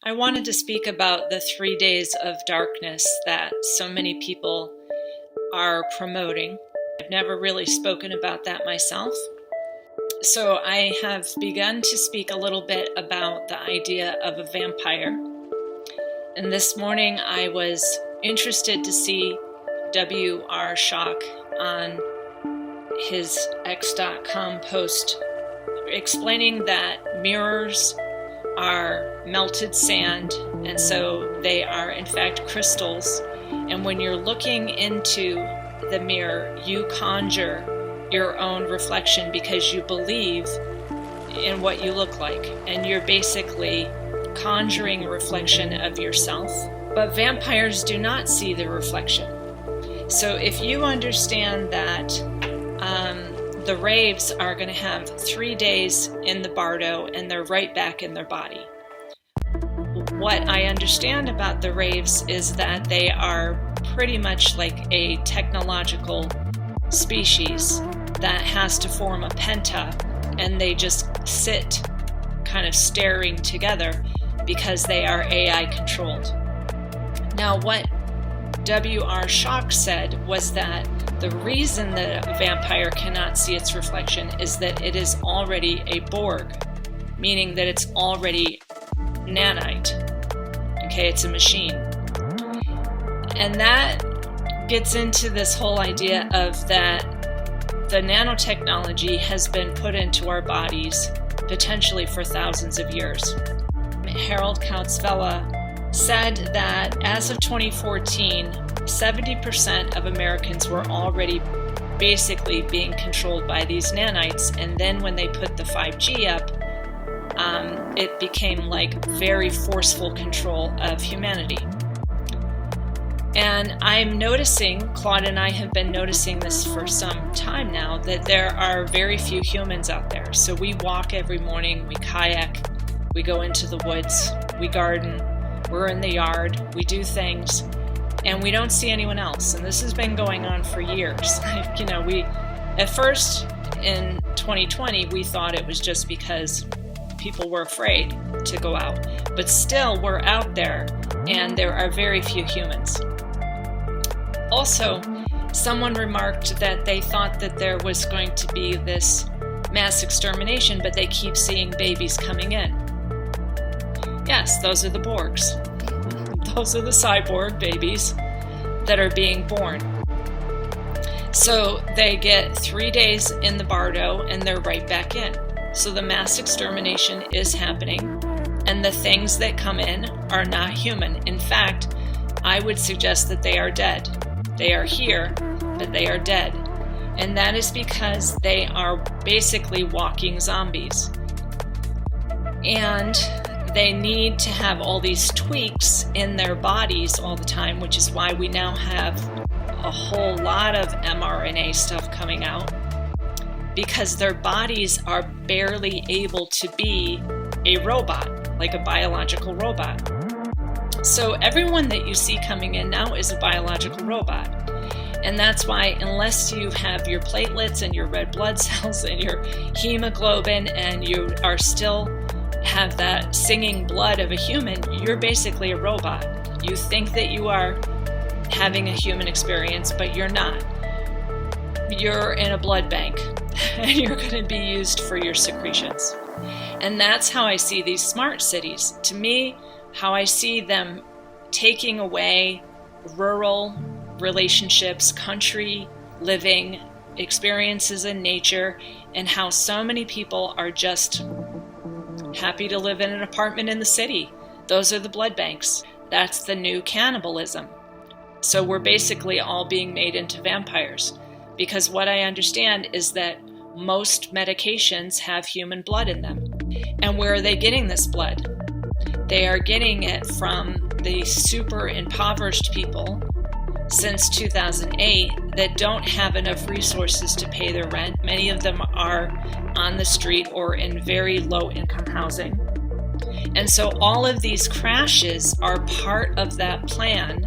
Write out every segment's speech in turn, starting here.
I wanted to speak about the 3 days of darkness that so many people are promoting. I've never really spoken about that myself. So I have begun to speak a little bit about the idea of a vampire. And this morning I was interested to see W.R. Schoch on his X.com post explaining that mirrors are melted sand, and so they are in fact crystals. And when you're looking into the mirror, you conjure your own reflection because you believe in what you look like, and you're basically conjuring a reflection of yourself. But vampires do not see the reflection. So if you understand that the raves are going to have 3 days in the bardo and they're right back in their body. What I understand about the raves is that they are pretty much like a technological species that has to form a penta, and they just sit kind of staring together because they are AI controlled. Now, what W.R. Schoch said was that the reason that a vampire cannot see its reflection is that it is already a Borg, meaning that it's already nanite. Okay, it's a machine. And that gets into this whole idea of that the nanotechnology has been put into our bodies potentially for thousands of years. Harold Kautzvella said that as of 2014, 70% of Americans were already basically being controlled by these nanites, and then when they put the 5G up, it became like very forceful control of humanity. And I'm noticing, Claude and I have been noticing this for some time now, that there are very few humans out there. So we walk every morning, we kayak, we go into the woods, we garden, we're in the yard, we do things, and we don't see anyone else. And this has been going on for years. We at first in 2020, we thought it was just because people were afraid to go out. But still, we're out there, and there are very few humans. Also, someone remarked that they thought that there was going to be this mass extermination, but they keep seeing babies coming in. Yes, those are the Borgs. Those are the cyborg babies that are being born. So they get 3 days in the bardo and they're right back in. So the mass extermination is happening, and the things that come in are not human. In fact, I would suggest that they are dead. They are here, but they are dead. And that is because they are basically walking zombies. And they need to have all these tweaks in their bodies all the time, which is why we now have a whole lot of mRNA stuff coming out, because their bodies are barely able to be a robot, like a biological robot. So everyone that you see coming in now is a biological robot. And that's why unless you have your platelets and your red blood cells and your hemoglobin and you are still have that singing blood of a human, you're basically a robot. You think that you are having a human experience, but you're not. You're in a blood bank and you're going to be used for your secretions. And that's how I see these smart cities. To me, how I see them taking away rural relationships, country living, experiences in nature, and how so many people are just happy to live in an apartment in the city. Those are the blood banks. That's the new cannibalism. So we're basically all being made into vampires, because what I understand is that most medications have human blood in them. And where are they getting this blood? They are getting it from the super impoverished people since 2008 that don't have enough resources to pay their rent. Many of them are on the street or in very low income housing. And so all of these crashes are part of that plan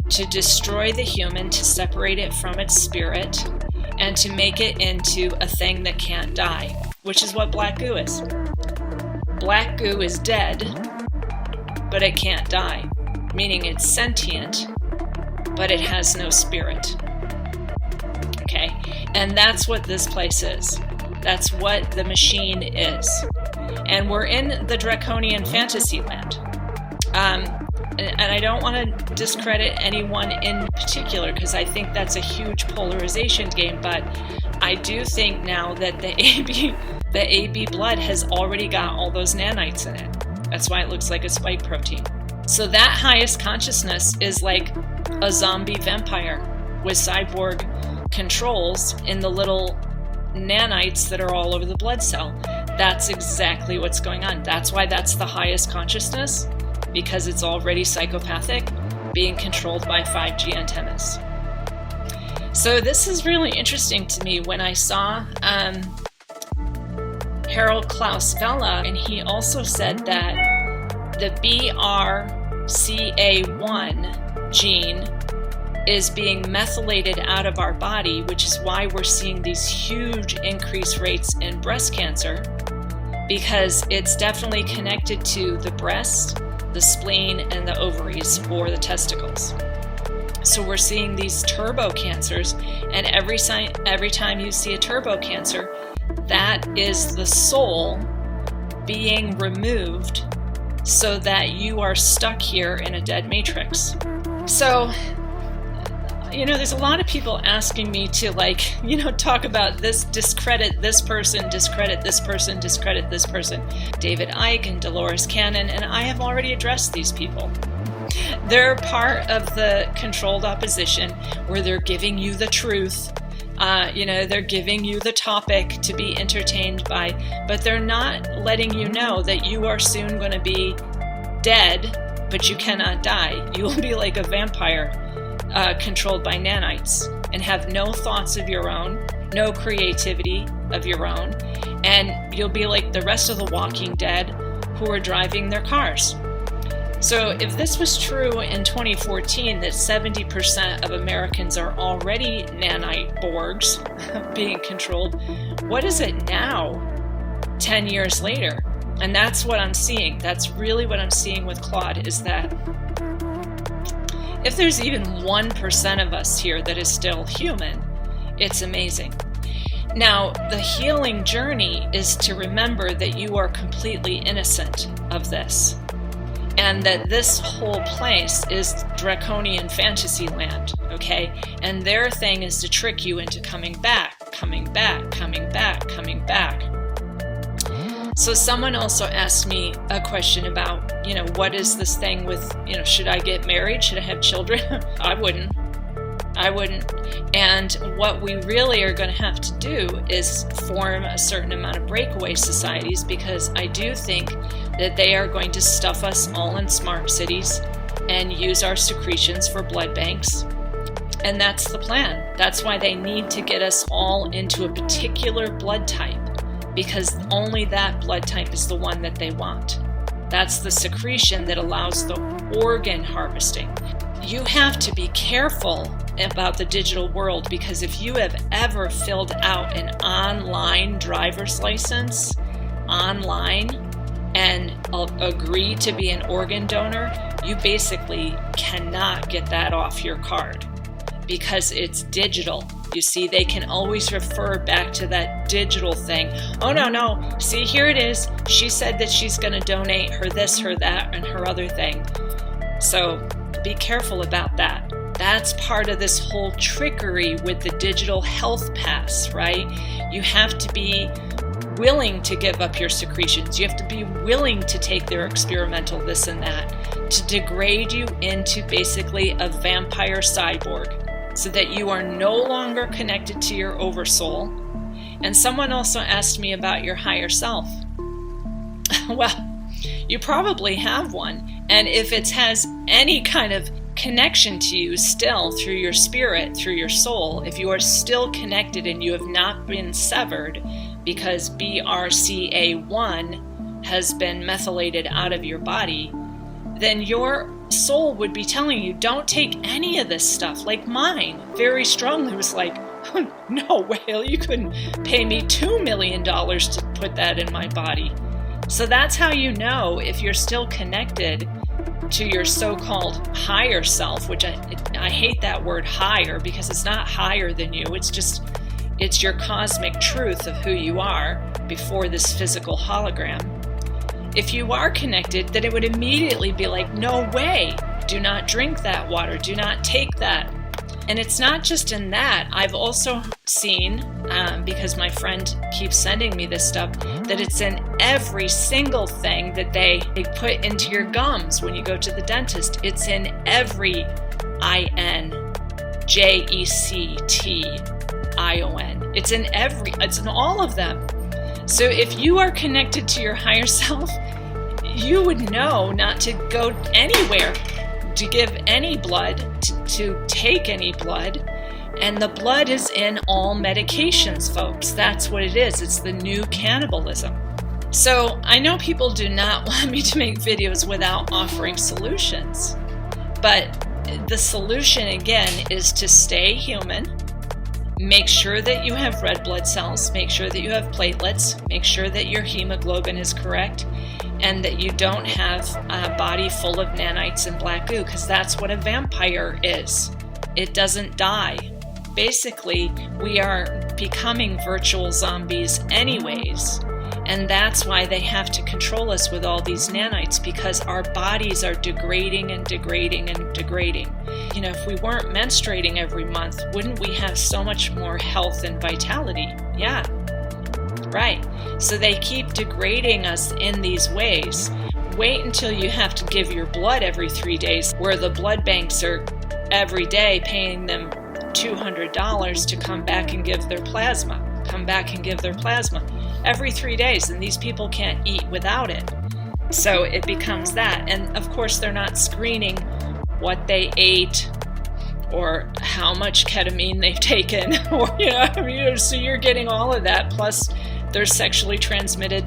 to destroy the human, to separate it from its spirit, and to make it into a thing that can't die, which is what black goo is. Black goo is dead, but it can't die, meaning it's sentient, but it has no spirit. Okay, and that's what this place is. That's what the machine is. And we're in the draconian fantasy land. And I don't want to discredit anyone in particular, because I think that's a huge polarization game, but I do think now that the AB blood has already got all those nanites in it. That's why it looks like a spike protein. So that highest consciousness is like a zombie vampire with cyborg controls in the little nanites that are all over the blood cell. That's exactly what's going on. That's why that's the highest consciousness, because it's already psychopathic, being controlled by 5G antennas. So this is really interesting to me when I saw Harold Klaus Vella, and he also said that the BRCA1 gene is being methylated out of our body, which is why we're seeing these huge increased rates in breast cancer, because it's definitely connected to the breast, the spleen, and the ovaries, or the testicles. So we're seeing these turbo cancers, and every time you see a turbo cancer, that is the soul being removed so that you are stuck here in a dead matrix. So, there's a lot of people asking me to talk about this, discredit this person, discredit this person, discredit this person, David Icke and Dolores Cannon, and I have already addressed these people. They're part of the controlled opposition where they're giving you the truth. They're giving you the topic to be entertained by, but they're not letting you know that you are soon going to be dead, but you cannot die. You will be like a vampire controlled by nanites and have no thoughts of your own, no creativity of your own, and you'll be like the rest of the Walking Dead who are driving their cars. So if this was true in 2014, that 70% of Americans are already nanite Borgs being controlled, what is it now, 10 years later? And that's what I'm seeing. That's really what I'm seeing with Claude, is that if there's even 1% of us here that is still human, it's amazing. Now, the healing journey is to remember that you are completely innocent of this, and that this whole place is draconian fantasy land, okay? And their thing is to trick you into coming back, coming back, coming back, coming back. So someone also asked me a question about, what is this thing with, should I get married? Should I have children? I wouldn't. And what we really are going to have to do is form a certain amount of breakaway societies, because I do think that they are going to stuff us all in smart cities and use our secretions for blood banks. And that's the plan. That's why they need to get us all into a particular blood type, because only that blood type is the one that they want. That's the secretion that allows the organ harvesting. You have to be careful about the digital world, because if you have ever filled out an online driver's license online and agree to be an organ donor, you basically cannot get that off your card, because it's digital. You see, they can always refer back to that digital thing. Oh, no, see, here it is. She said that she's going to donate her this, her that, and her other thing. So be careful about that. That's part of this whole trickery with the digital health pass, right? You have to be willing to give up your secretions. You have to be willing to take their experimental this and that to degrade you into basically a vampire cyborg, so that you are no longer connected to your oversoul. And someone also asked me about your higher self. Well, you probably have one. And if it has any kind of connection to you still through your spirit, through your soul, if you are still connected and you have not been severed because BRCA1 has been methylated out of your body, then your soul would be telling you, don't take any of this stuff. Like mine very strongly was like, no way, you couldn't pay me $2 million to put that in my body. So that's how you know if you're still connected to your so-called higher self, which I hate that word higher, because it's not higher than you. It's your cosmic truth of who you are before this physical hologram. If you are connected, then it would immediately be like, no way, do not drink that water, do not take that. And it's not just in that. I've also seen, because my friend keeps sending me this stuff, that it's in every single thing that they put into your gums when you go to the dentist. It's in every INJECTION. It's in all of them. So if you are connected to your higher self, you would know not to go anywhere, to give any blood, to take any blood. And the blood is in all medications, folks. That's what it is. It's the new cannibalism. So I know people do not want me to make videos without offering solutions. But the solution, again, is to stay human. Make sure that you have red blood cells. Make sure that you have platelets. Make sure that your hemoglobin is correct. And that you don't have a body full of nanites and black goo, because that's what a vampire is. It doesn't die. Basically, we are becoming virtual zombies anyways. And that's why they have to control us with all these nanites, because our bodies are degrading and degrading and degrading. You know, if we weren't menstruating every month, wouldn't we have so much more health and vitality? Yeah. Right. So they keep degrading us in these ways. Wait until you have to give your blood every 3 days, where the blood banks are every day paying them $200 to come back and give their plasma. Every 3 days, and these people can't eat without it. So it becomes that. And of course, they're not screening what they ate or how much ketamine they've taken, or so you're getting all of that. Plus, there's sexually transmitted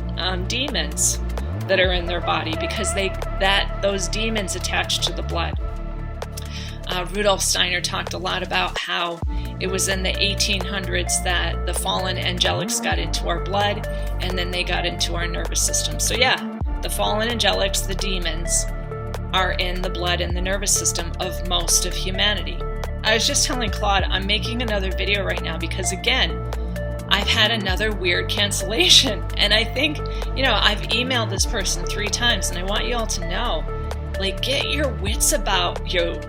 demons that are in their body, because those demons attach to the blood. Rudolf Steiner talked a lot about how it was in the 1800s that the fallen angelics got into our blood, and then they got into our nervous system. So yeah, the fallen angelics, the demons, are in the blood and the nervous system of most of humanity. I was just telling Claude, I'm making another video right now because, again, I've had another weird cancellation. And I think, I've emailed this person 3 times, and I want you all to know, get your wits about you.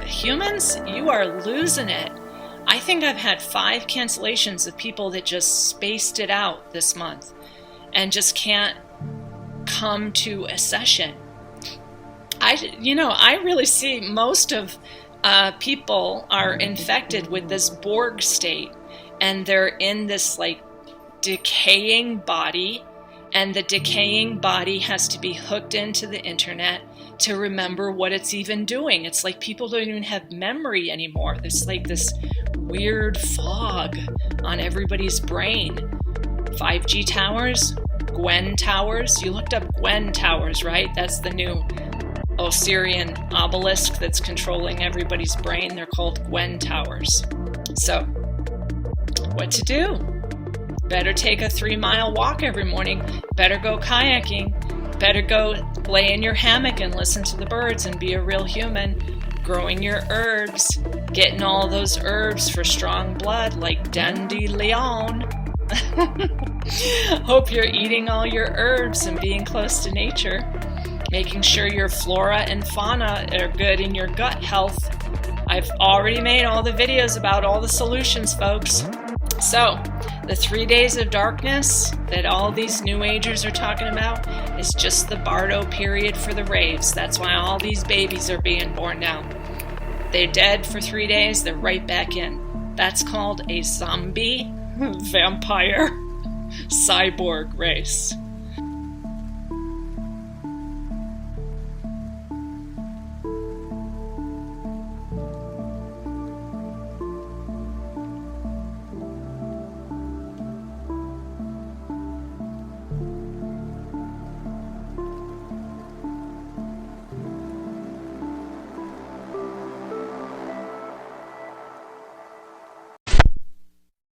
Humans, you are losing it. I think I've had 5 cancellations of people that just spaced it out this month and just can't come to a session. I really see most of people are infected with this Borg state, and they're in this decaying body, and the decaying body has to be hooked into the internet to remember what it's even doing. It's like people don't even have memory anymore. There's this weird fog on everybody's brain. 5G towers, Gwen towers. You looked up Gwen towers, right? That's the new Osirian obelisk that's controlling everybody's brain. They're called Gwen towers. So, what to do? Better take a 3-mile walk every morning. Better go kayaking. Better go lay in your hammock and listen to the birds and be a real human. Growing your herbs. Getting all those herbs for strong blood like dandelion. Hope you're eating all your herbs and being close to nature. Making sure your flora and fauna are good in your gut health. I've already made all the videos about all the solutions, folks. So, the 3 days of darkness that all these New Agers are talking about is just the Bardo period for the raves. That's why all these babies are being born now. They're dead for 3 days, they're right back in. That's called a zombie vampire cyborg race.